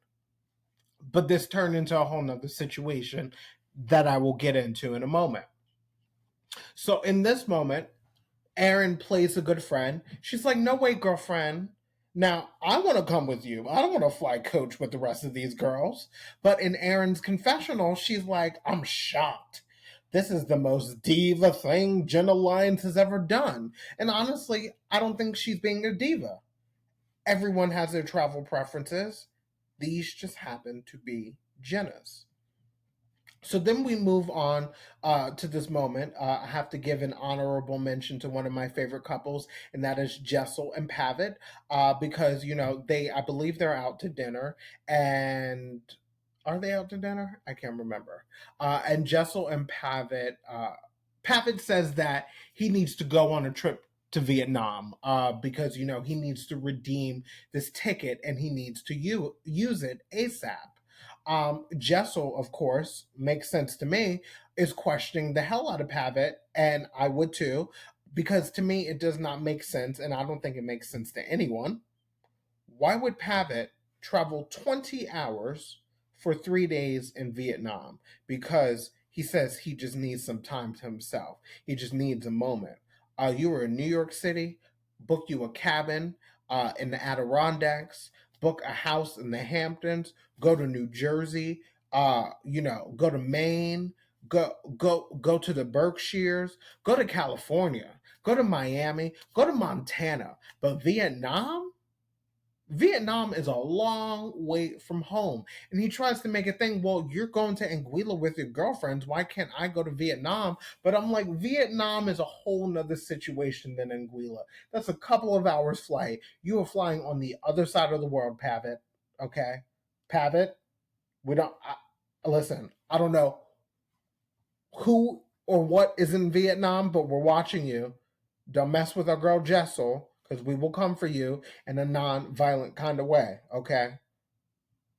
But this turned into a whole nother situation that I will get into in a moment. So in this moment, Erin plays a good friend. She's like, no way, girlfriend. Now, I want to come with you. I don't want to fly coach with the rest of these girls. But in Erin's confessional, she's like, I'm shocked. This is the most diva thing Jenna Lyons has ever done. And honestly, I don't think she's being a diva. Everyone has their travel preferences. These just happen to be Jenna's. So then we move on to this moment. I have to give an honorable mention to one of my favorite couples, and that is Jessel and Pavitt, because I believe they're out to dinner, and are they out to dinner? I can't remember. And Jessel and Pavitt, Pavitt says that he needs to go on a trip to Vietnam because he needs to redeem this ticket and he needs to use it ASAP. Jessel, of course, makes sense to me, is questioning the hell out of Pavitt, and I would too, because to me it does not make sense, and I don't think it makes sense to anyone. Why would Pavitt travel 20 hours for 3 days in Vietnam? Because he says he just needs some time to himself. He just needs a moment. You were in New York City, book you a cabin in the Adirondacks, book a house in the Hamptons, go to New Jersey, go to Maine, go to the Berkshires, go to California, go to Miami, go to Montana. But Vietnam is a long way from home. And he tries to make a thing, well, you're going to Anguilla with your girlfriends. Why can't I go to Vietnam? But I'm like, Vietnam is a whole nother situation than Anguilla. That's a couple of hours flight. You are flying on the other side of the world, Pavitt. Okay? Pavitt, we don't, listen, I don't know who or what is in Vietnam, but we're watching you. Don't mess with our girl Jessel, because we will come for you in a non-violent kind of way, okay?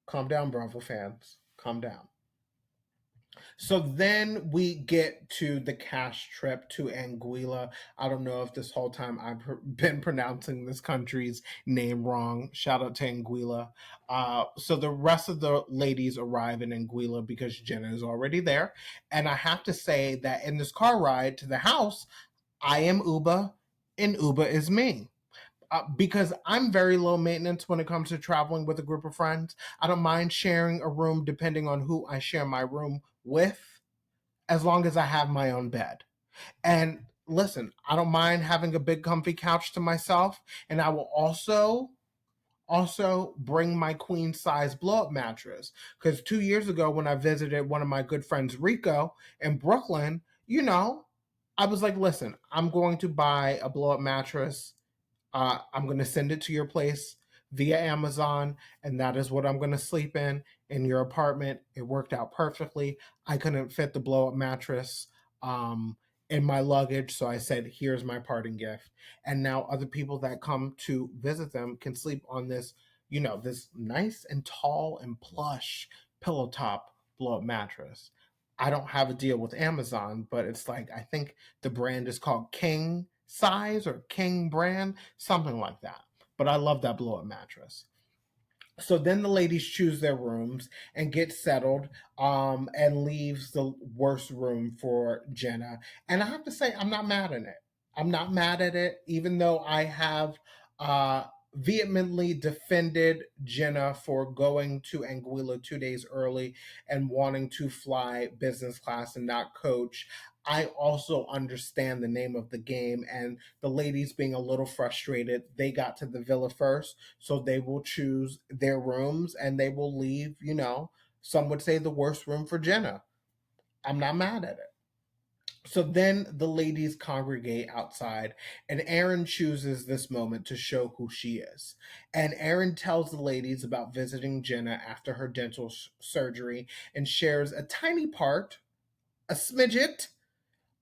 Calm down, Bravo fans. Calm down. So then we get to the cash trip to Anguilla. I don't know if this whole time I've been pronouncing this country's name wrong. Shout out to Anguilla. So the rest of the ladies arrive in Anguilla because Jenna is already there. And I have to say that in this car ride to the house, I am Uba and Uba is me. Because I'm very low maintenance when it comes to traveling with a group of friends. I don't mind sharing a room depending on who I share my room with, as long as I have my own bed. And listen, I don't mind having a big comfy couch to myself, and I will also bring my queen size blow up mattress, because 2 years ago when I visited one of my good friends Rico in Brooklyn, I was like, listen, I'm going to buy a blow up mattress. I'm going to send it to your place via Amazon, and that is what I'm going to sleep in your apartment. It worked out perfectly. I couldn't fit the blow up mattress in my luggage, so I said, here's my parting gift. And now other people that come to visit them can sleep on this, this nice and tall and plush pillow top blow up mattress. I don't have a deal with Amazon, but it's like, I think the brand is called King Size or King Brand, something like that. But I love that blow up mattress. So then the ladies choose their rooms and get settled, and leaves the worst room for Jenna. And I have to say, I'm not mad at it. I'm not mad at it, even though I have uh, vehemently defended Jenna for going to Anguilla 2 days early and wanting to fly business class and not coach. I also understand the name of the game, and the ladies being a little frustrated. They got to the villa first, so they will choose their rooms and they will leave, some would say the worst room for Jenna. I'm not mad at it. So then the ladies congregate outside, and Erin chooses this moment to show who she is. And Erin tells the ladies about visiting Jenna after her dental surgery and shares a tiny part, a smidget,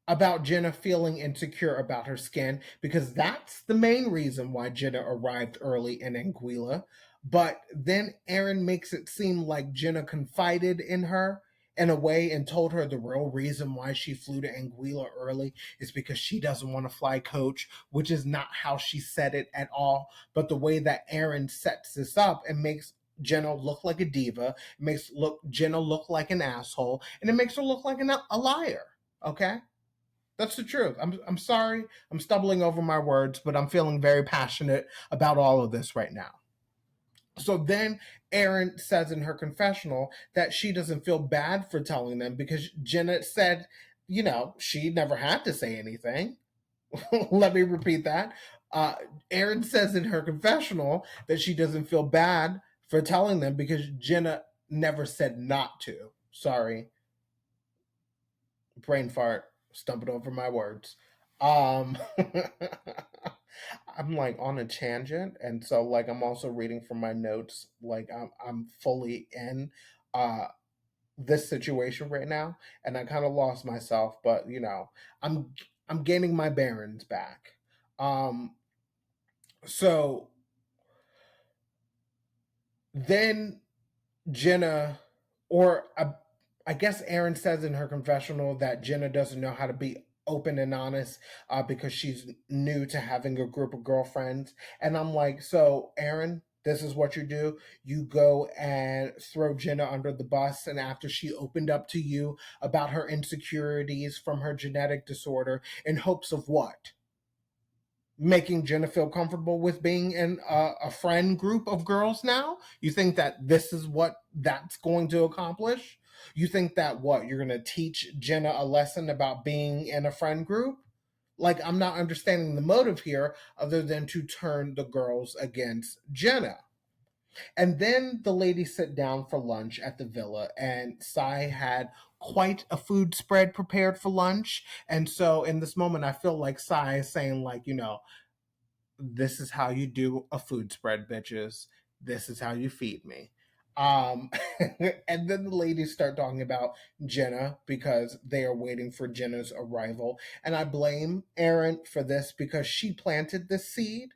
about Jenna feeling insecure about her skin because that's the main reason why Jenna arrived early in Anguilla. But then Erin makes it seem like Jenna confided in her in a way and told her the real reason why she flew to Anguilla early is because she doesn't want to fly coach, which is not how she said it at all. But the way that Erin sets this up and makes Jenna look like a diva, makes Jenna look like an asshole, and it makes her look like a liar. Okay? That's the truth. I'm sorry. I'm stumbling over my words, but I'm feeling very passionate about all of this right now. So then Erin says in her confessional that she doesn't feel bad for telling them because Jenna said, she never had to say anything. Let me repeat that. Uh, Erin says in her confessional that she doesn't feel bad for telling them because Jenna never said not to. Sorry, brain fart, stumbled over my words. Um, I'm like on a tangent, and so like I'm also reading from my notes. Like I'm fully in uh this situation right now, and I kind of lost myself, but I'm I'm gaining my bearings back. Um, so then Jenna, or I guess Erin says in her confessional that Jenna doesn't know how to be open and honest because she's new to having a group of girlfriends. And I'm like, so Erin, this is what you do. You go and throw Jenna under the bus. And after she opened up to you about her insecurities from her genetic disorder, in hopes of what? Making Jenna feel comfortable with being in a friend group of girls now? You think that this is what that's going to accomplish? You think that what? You're going to teach Jenna a lesson about being in a friend group? Like, I'm not understanding the motive here other than to turn the girls against Jenna. And then the ladies sit down for lunch at the villa, and Sai had quite a food spread prepared for lunch. And so in this moment, I feel like Sai is saying, like, this is how you do a food spread, bitches. This is how you feed me. Um, and then the ladies start talking about Jenna because they are waiting for Jenna's arrival. And I blame Erin for this because she planted this seed.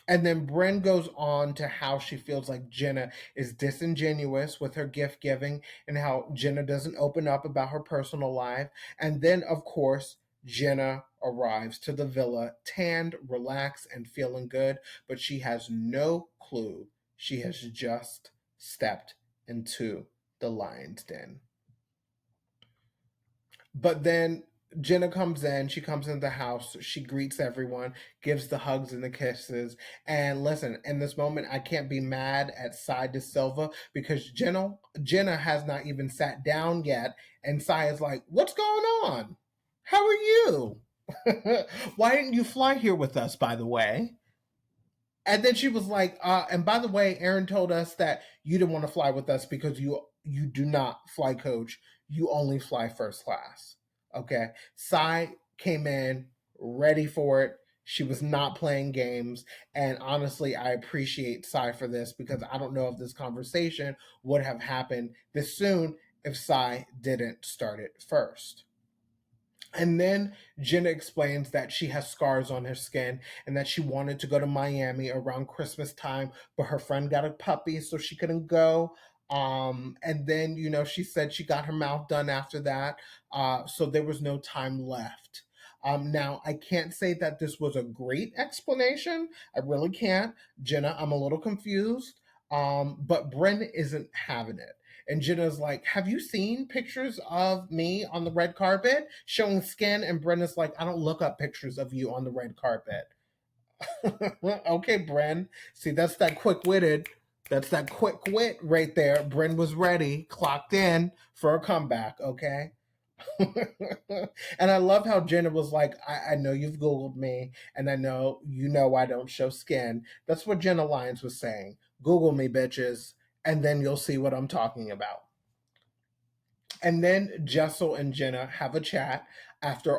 And then Bren goes on to how she feels like Jenna is disingenuous with her gift giving and how Jenna doesn't open up about her personal life. And then, of course, Jenna arrives to the villa, tanned, relaxed, and feeling good, but she has no clue she has just stepped into the lion's den. But then Jenna comes in, she comes into the house, she greets everyone, gives the hugs and the kisses. And listen, in this moment, I can't be mad at Sai De Silva because Jenna has not even sat down yet. And Sai is like, what's going on? How are you? Why didn't you fly here with us, by the way? And then she was like, and by the way, Erin told us that you didn't want to fly with us because you do not fly coach. You only fly first class. Okay. Sai came in ready for it. She was not playing games. And honestly, I appreciate Sai for this because I don't know if this conversation would have happened this soon if Sai didn't start it first. And then Jenna explains that she has scars on her skin and that she wanted to go to Miami around Christmas time, but her friend got a puppy, so she couldn't go. And then, she said she got her mouth done after that. So there was no time left. Now, I can't say that this was a great explanation. I really can't. Jenna, I'm a little confused. But Bren isn't having it. And Jenna's like, have you seen pictures of me on the red carpet showing skin? And Brenda's like, I don't look up pictures of you on the red carpet. Okay, Bren. See, that's that quick witted. That's that quick wit right there. Bren was ready, clocked in for a comeback, okay? And I love how Jenna was like, I know you've Googled me, and I know I don't show skin. That's what Jenna Lyons was saying. Google me, bitches, and then you'll see what I'm talking about. And then Jessel and Jenna have a chat after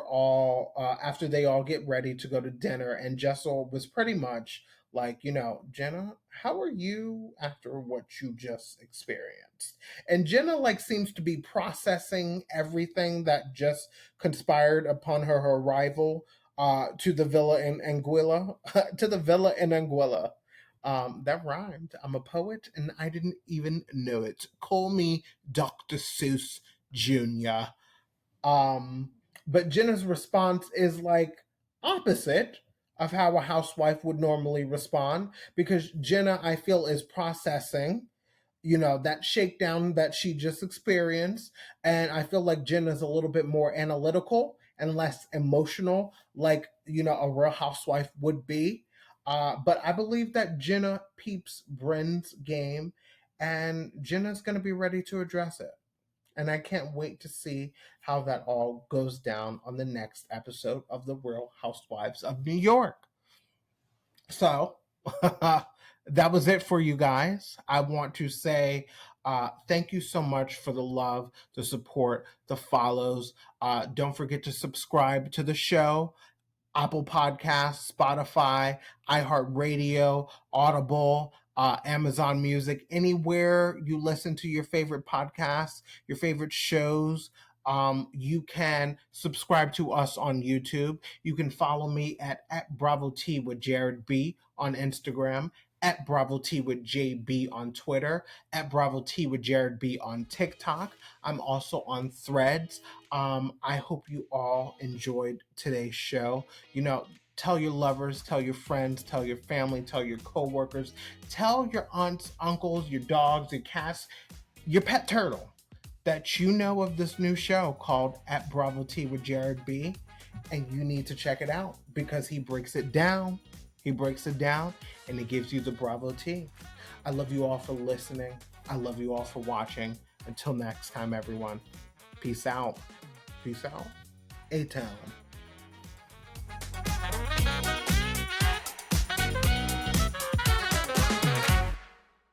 they all get ready to go to dinner. And Jessel was pretty much like, Jenna, how are you after what you just experienced? And Jenna like seems to be processing everything that just conspired upon her arrival to the villa in Anguilla, to the villa in Anguilla. That rhymed. I'm a poet and I didn't even know it. Call me Dr. Seuss Jr. Um, but Jenna's response is like opposite of how a housewife would normally respond because Jenna, I feel, is processing, that shakedown that she just experienced. And I feel like Jenna's a little bit more analytical and less emotional, like, a real housewife would be. But I believe that Jenna peeps Bren's game and Jenna's going to be ready to address it. And I can't wait to see how that all goes down on the next episode of The Real Housewives of New York. So that was it for you guys. I want to say thank you so much for the love, the support, the follows. Don't forget to subscribe to the show. Apple Podcasts, Spotify, iHeartRadio, Audible, Amazon Music, anywhere you listen to your favorite podcasts, your favorite shows. You can subscribe to us on YouTube. You can follow me at Bravo T with Jared B on Instagram, at Bravo T with JB on Twitter, at Bravo T with Jared B on TikTok. I'm also on Threads. I hope you all enjoyed today's show. Tell your lovers, tell your friends, tell your family, tell your coworkers, tell your aunts, uncles, your dogs, your cats, your pet turtle that you know of this new show called At Bravo T with Jared B. And you need to check it out because he breaks it down. He breaks it down and he gives you the Bravo T. I love you all for listening. I love you all for watching. Until next time, everyone. Peace out. Peace out. A-Town.